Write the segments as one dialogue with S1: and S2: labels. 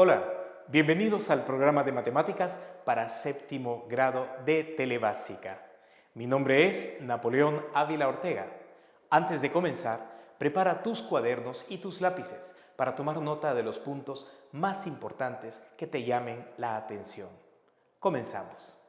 S1: Hola, bienvenidos al programa de matemáticas para séptimo grado de Telebásica. Mi nombre es Napoleón Ávila Ortega. Antes de comenzar, prepara tus cuadernos y tus lápices para tomar nota de los puntos más importantes que te llamen la atención. Comenzamos.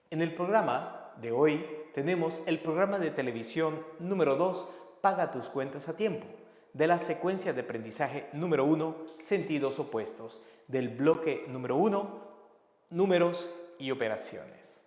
S1: En el programa de hoy tenemos el programa de televisión número 2, Paga tus cuentas a tiempo, de la secuencia de aprendizaje número 1, sentidos opuestos, del bloque número 1, números y operaciones.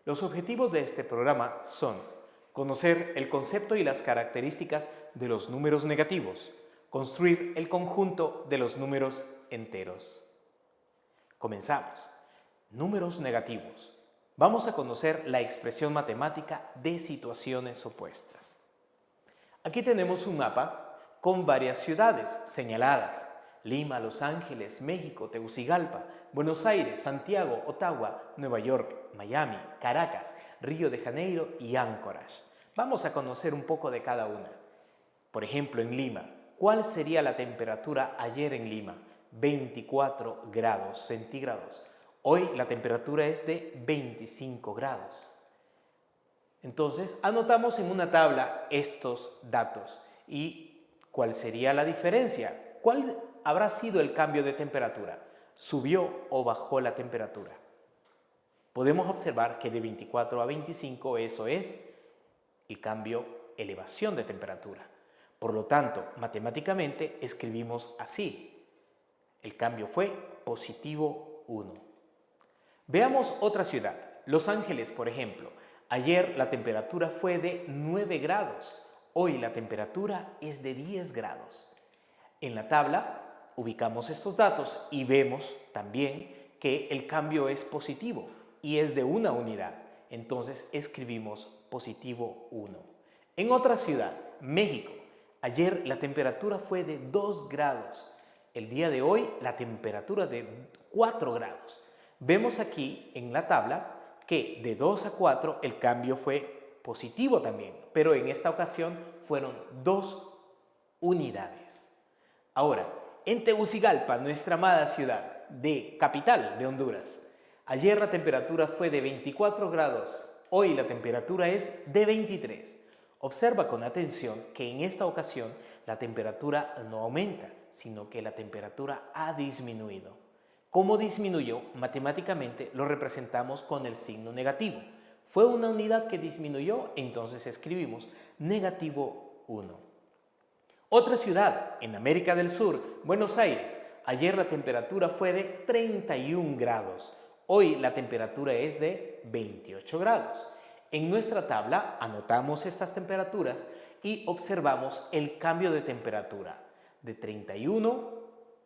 S1: Los objetivos de este programa son conocer el concepto y las características de los números negativos, construir el conjunto de los números enteros. Comenzamos. Números negativos. Vamos a conocer la expresión matemática de situaciones opuestas. Aquí tenemos un mapa con varias ciudades señaladas: Lima, Los Ángeles, México, Tegucigalpa, Buenos Aires, Santiago, Ottawa, Nueva York, Miami, Caracas, Río de Janeiro y Anchorage. Vamos a conocer un poco de cada una. Por ejemplo, en Lima, ¿cuál sería la temperatura ayer en Lima? 24 grados centígrados. Hoy la temperatura es de 25 grados. Entonces, anotamos en una tabla estos datos. ¿Y cuál sería la diferencia? ¿Cuál habrá sido el cambio de temperatura? ¿Subió o bajó la temperatura? Podemos observar que de 24 a 25 eso es el cambio, elevación de temperatura. Por lo tanto, matemáticamente escribimos así. El cambio fue positivo 1. Veamos otra ciudad. Los Ángeles, por ejemplo. Ayer la temperatura fue de 9 grados. Hoy la temperatura es de 10 grados. En la tabla ubicamos estos datos y vemos también que el cambio es positivo y es de una unidad. Entonces escribimos positivo 1. En otra ciudad, México, ayer la temperatura fue de 2 grados. El día de hoy la temperatura de 4 grados. Vemos aquí en la tabla que de 2 a 4 el cambio fue positivo también, pero en esta ocasión fueron 2 unidades. Ahora, en Tegucigalpa, nuestra amada ciudad de capital de Honduras, ayer la temperatura fue de 24 grados, hoy la temperatura es de 23. Observa con atención que en esta ocasión la temperatura no aumenta, sino que la temperatura ha disminuido. ¿Cómo disminuyó? Matemáticamente lo representamos con el signo negativo. Fue una unidad que disminuyó, entonces escribimos negativo 1. Otra ciudad en América del Sur, Buenos Aires. Ayer la temperatura fue de 31 grados. Hoy la temperatura es de 28 grados. En nuestra tabla anotamos estas temperaturas y observamos el cambio de temperatura. De 31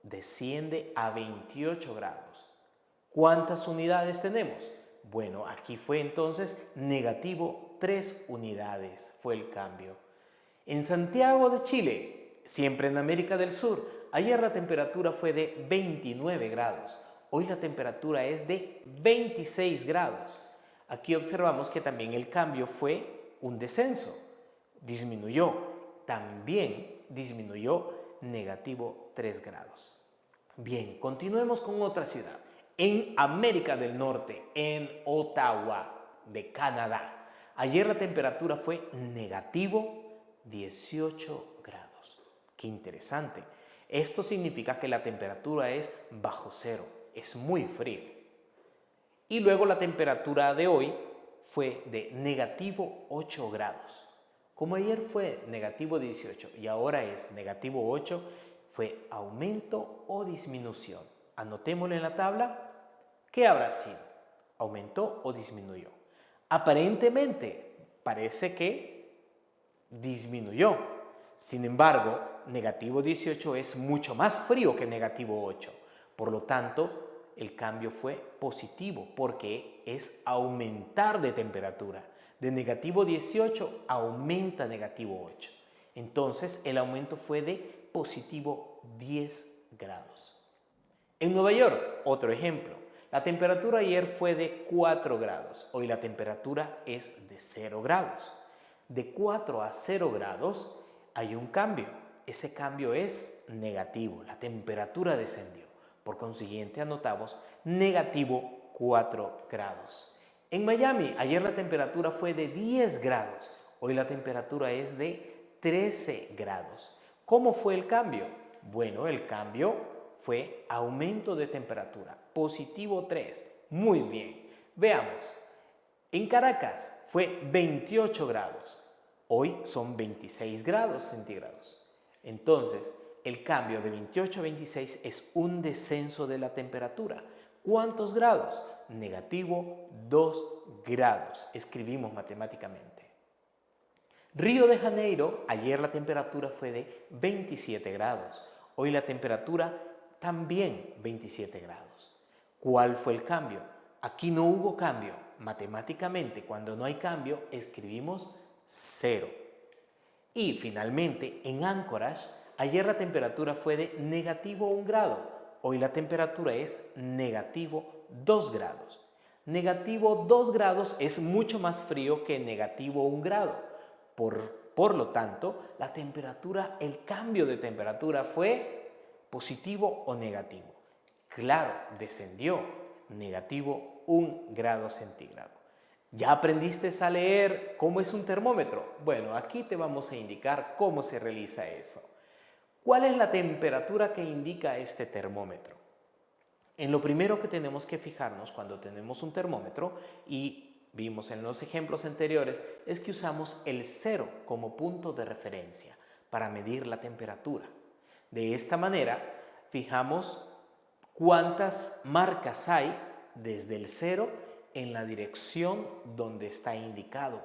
S1: desciende a 28 grados. ¿Cuántas unidades tenemos? Bueno, aquí fue entonces negativo 3 unidades, fue el cambio. En Santiago de Chile, siempre en América del Sur, ayer la temperatura fue de 29 grados. Hoy la temperatura es de 26 grados. Aquí observamos que también el cambio fue un descenso. Disminuyó. También disminuyó negativo 3 grados. Bien, continuemos con otra ciudad. En América del Norte, en Ottawa, de Canadá. Ayer la temperatura fue negativo 18 grados. Qué interesante. Esto significa que la temperatura es bajo cero, es muy frío. Y luego la temperatura de hoy fue de negativo 8 grados. Como ayer fue negativo 18 y ahora es negativo 8, ¿fue aumento o disminución? Anotémoslo en la tabla. ¿Qué habrá sido? ¿Aumentó o disminuyó? Aparentemente parece que disminuyó. Sin embargo, negativo 18 es mucho más frío que negativo 8. Por lo tanto, el cambio fue positivo porque es aumentar de temperatura. De negativo 18 aumenta negativo 8. Entonces, el aumento fue de positivo 10 grados. En Nueva York, otro ejemplo. La temperatura ayer fue de 4 grados. Hoy la temperatura es de 0 grados. De 4 a 0 grados hay un cambio. ese cambio es negativo, la temperatura descendió. Por consiguiente, anotamos negativo 4 grados. En Miami, ayer la temperatura fue de 10 grados, hoy la temperatura es de 13 grados. ¿Cómo fue el cambio? Bueno, el cambio fue aumento de temperatura, positivo 3. Muy bien, veamos. En Caracas fue 28 grados, hoy son 26 grados centígrados. Entonces, el cambio de 28 a 26 es un descenso de la temperatura. ¿Cuántos grados? Negativo 2 grados. Escribimos matemáticamente. Río de Janeiro, ayer la temperatura fue de 27 grados. Hoy la temperatura también 27 grados. ¿Cuál fue el cambio? Aquí no hubo cambio. Matemáticamente, cuando no hay cambio, escribimos 0. Y finalmente, en Anchorage, ayer la temperatura fue de negativo 1 grado. Hoy la temperatura es negativo 2 grados. Negativo 2 grados es mucho más frío que negativo 1 grado. Por lo tanto, la temperatura, el cambio de temperatura fue positivo o negativo. Claro, descendió, negativo 1 grado centígrado. ¿Ya aprendiste a leer cómo es un termómetro? Bueno, aquí te vamos a indicar cómo se realiza eso. ¿Cuál es la temperatura que indica este termómetro? En lo primero que tenemos que fijarnos cuando tenemos un termómetro, y vimos en los ejemplos anteriores, es que usamos el 0 como punto de referencia para medir la temperatura. De esta manera, fijamos cuántas marcas hay desde el 0 en la dirección donde está indicado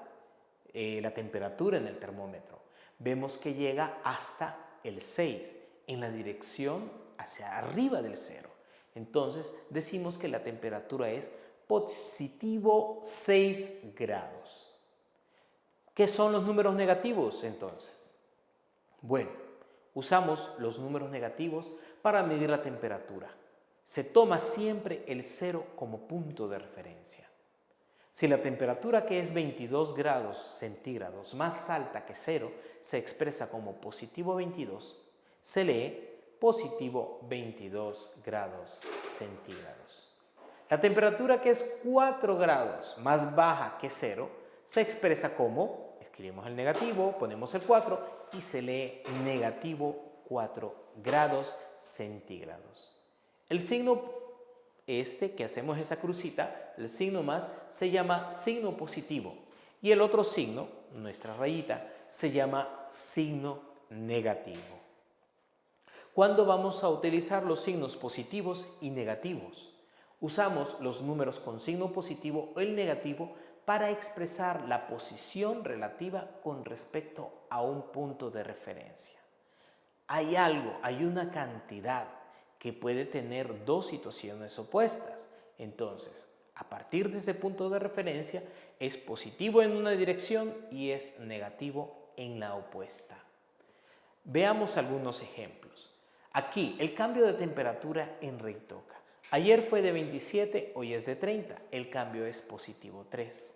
S1: la temperatura en el termómetro. Vemos que llega hasta el 6 en la dirección hacia arriba del 0. Entonces decimos que la temperatura es positivo 6 grados. ¿Qué son los números negativos entonces? Bueno, usamos los números negativos para medir la temperatura. Se toma siempre el 0 como punto de referencia. Si la temperatura, que es 22 grados centígrados, más alta que 0, se expresa como positivo 22, se lee positivo 22 grados centígrados. La temperatura, que es 4 grados más baja que 0, se expresa como, escribimos el negativo, ponemos el 4 y se lee negativo 4 grados centígrados. El signo que hacemos esa crucita, el signo más, se llama signo positivo. Y el otro signo, nuestra rayita, se llama signo negativo. ¿Cuándo vamos a utilizar los signos positivos y negativos? Usamos los números con signo positivo o el negativo para expresar la posición relativa con respecto a un punto de referencia. Hay una cantidad que puede tener dos situaciones opuestas. Entonces, a partir de ese punto de referencia, es positivo en una dirección y es negativo en la opuesta. Veamos algunos ejemplos. Aquí, el cambio de temperatura en Reitoca. Ayer fue de 27, hoy es de 30. El cambio es positivo 3.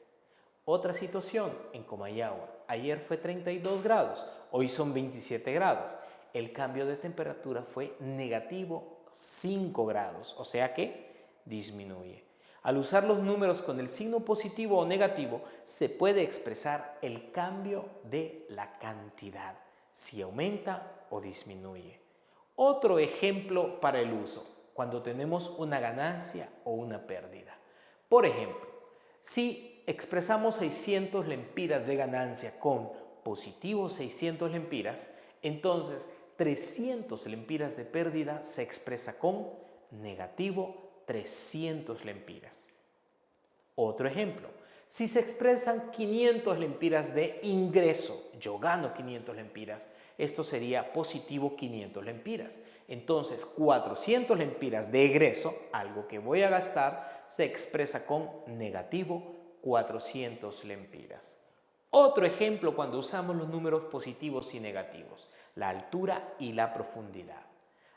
S1: Otra situación en Comayagua. Ayer fue 32 grados, hoy son 27 grados. El cambio de temperatura fue negativo 5 grados, o sea que disminuye. Al usar los números con el signo positivo o negativo, se puede expresar el cambio de la cantidad, si aumenta o disminuye. Otro ejemplo para el uso, cuando tenemos una ganancia o una pérdida. Por ejemplo, si expresamos 600 lempiras de ganancia con positivo 600 lempiras, entonces 300 lempiras de pérdida se expresa con negativo 300 lempiras. Otro ejemplo, si se expresan 500 lempiras de ingreso, yo gano 500 lempiras, esto sería positivo 500 lempiras. Entonces 400 lempiras de egreso, algo que voy a gastar, se expresa con negativo 400 lempiras. Otro ejemplo cuando usamos los números positivos y negativos, la altura y la profundidad.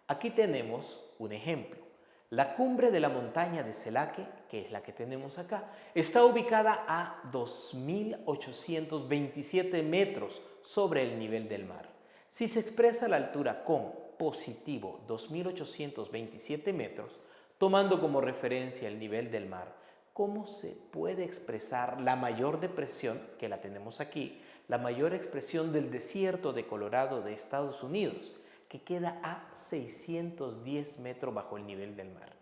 S1: Aquí tenemos un ejemplo. La cumbre de la montaña de Selaque, que es la que tenemos acá, está ubicada a 2.827 metros sobre el nivel del mar. Si se expresa la altura con positivo 2.827 metros, tomando como referencia el nivel del mar, ¿cómo se puede expresar la mayor depresión, que la tenemos aquí, la mayor expresión del desierto de Colorado de Estados Unidos, que queda a 610 metros bajo el nivel del mar?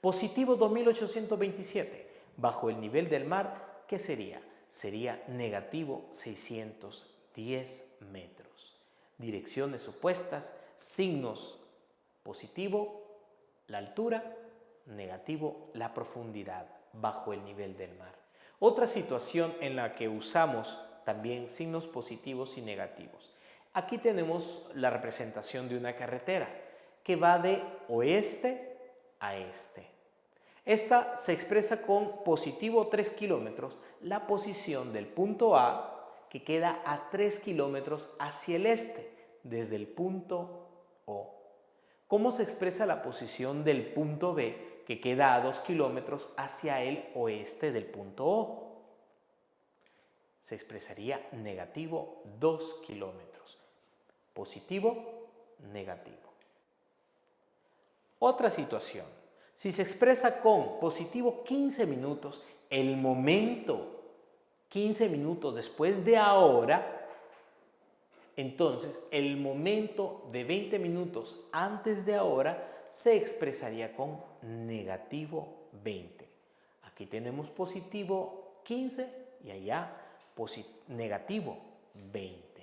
S1: Positivo 2.827 bajo el nivel del mar, ¿qué sería? Sería negativo 610 metros. Direcciones opuestas, signos: positivo, la altura; negativo, la profundidad bajo el nivel del mar. Otra situación en la que usamos también signos positivos y negativos. Aquí tenemos la representación de una carretera que va de oeste a este. Esta se expresa con positivo 3 kilómetros, la posición del punto A, que queda a 3 kilómetros hacia el este, desde el punto O. ¿Cómo se expresa la posición del punto B, que queda a 2 kilómetros hacia el oeste del punto O? Se expresaría negativo 2 kilómetros. Positivo, negativo. Otra situación. Si se expresa con positivo 15 minutos, el momento 15 minutos después de ahora, entonces el momento de 20 minutos antes de ahora se expresaría con negativo 20. Aquí tenemos positivo 15 y allá negativo 20.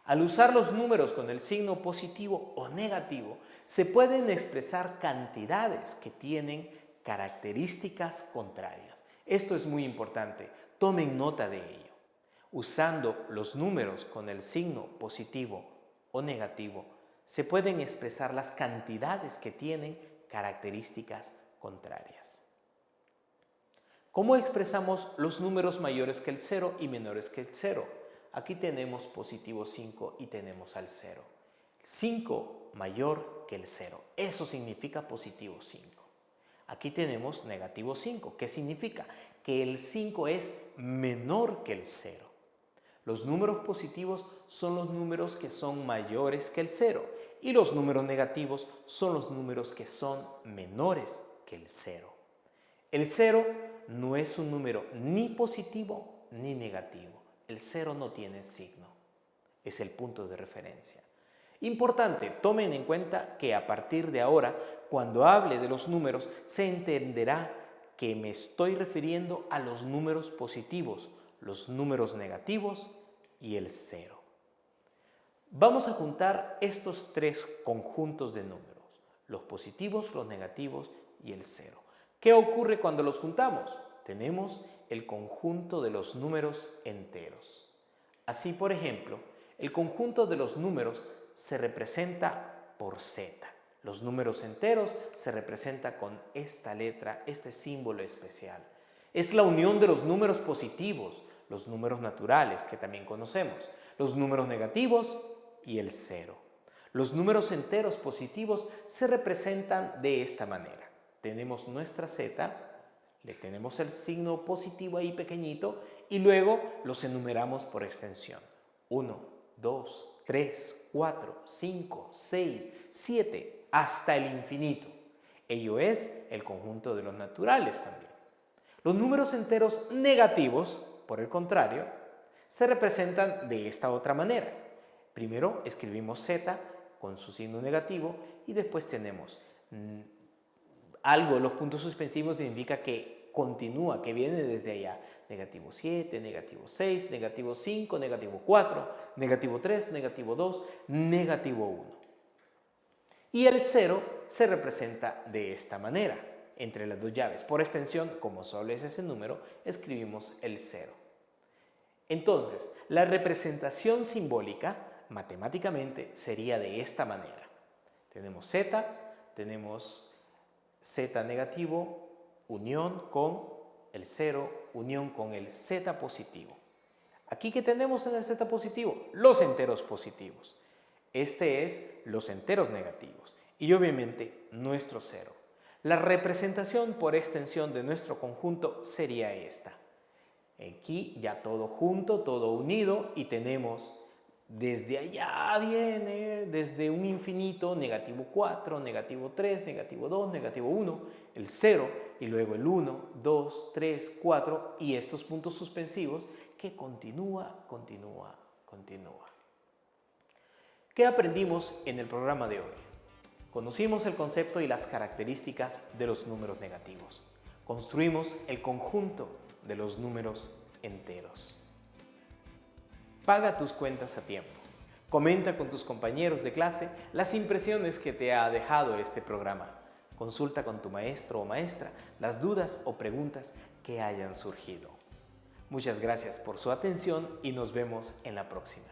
S1: Al usar los números con el signo positivo o negativo, se pueden expresar cantidades que tienen características contrarias. Esto es muy importante, tomen nota de ello. Usando los números con el signo positivo o negativo, se pueden expresar las cantidades que tienen características contrarias. ¿Cómo expresamos los números mayores que el 0 y menores que el 0? Aquí tenemos positivo 5 y tenemos al 0. 5 mayor que el 0. Eso significa positivo 5. Aquí tenemos negativo 5. ¿Qué significa? Que el 5 es menor que el 0. Los números positivos son los números que son mayores que el 0 y los números negativos son los números que son menores que el 0. El 0 no es un número ni positivo ni negativo. El 0 no tiene signo, es el punto de referencia. Importante, tomen en cuenta que a partir de ahora, cuando hable de los números, se entenderá que me estoy refiriendo a los números positivos, los números negativos y el 0. Vamos a juntar estos tres conjuntos de números, los positivos, los negativos y el 0. ¿Qué ocurre cuando los juntamos? Tenemos el conjunto de los números enteros. Así, por ejemplo, el conjunto de los números se representa por Z. Los números enteros se representa con esta letra, este símbolo especial. Es la unión de los números positivos, los números naturales que también conocemos, los números negativos y el 0. Los números enteros positivos se representan de esta manera. Tenemos nuestra Z, le tenemos el signo positivo ahí pequeñito y luego los enumeramos por extensión. 1, 2, 3, 4, 5, 6, 7, hasta el infinito. Ello es el conjunto de los naturales también. Los números enteros negativos, por el contrario, se representan de esta otra manera. Primero escribimos Z con su signo negativo y después tenemos algo, los puntos suspensivos significa que continúa, que viene desde allá. Negativo 7, negativo 6, negativo 5, negativo 4, negativo 3, negativo 2, negativo 1. Y el 0 se representa de esta manera, entre las dos llaves. Por extensión, como solo es ese número, escribimos el 0. Entonces, la representación simbólica, matemáticamente, sería de esta manera. Tenemos Z, tenemos Z negativo, unión con el 0, unión con el Z positivo. Aquí, ¿qué tenemos en el Z positivo? Los enteros positivos. Este es los enteros negativos y obviamente nuestro 0. La representación por extensión de nuestro conjunto sería esta. Aquí ya todo junto, todo unido y tenemos Desde allá viene, desde un infinito, negativo 4, negativo 3, negativo 2, negativo 1, el 0 y luego el 1, 2, 3, 4 y estos puntos suspensivos que continúa. ¿Qué aprendimos en el programa de hoy? Conocimos el concepto y las características de los números negativos. Construimos el conjunto de los números enteros. Paga tus cuentas a tiempo. Comenta con tus compañeros de clase las impresiones que te ha dejado este programa. Consulta con tu maestro o maestra las dudas o preguntas que hayan surgido. Muchas gracias por su atención y nos vemos en la próxima.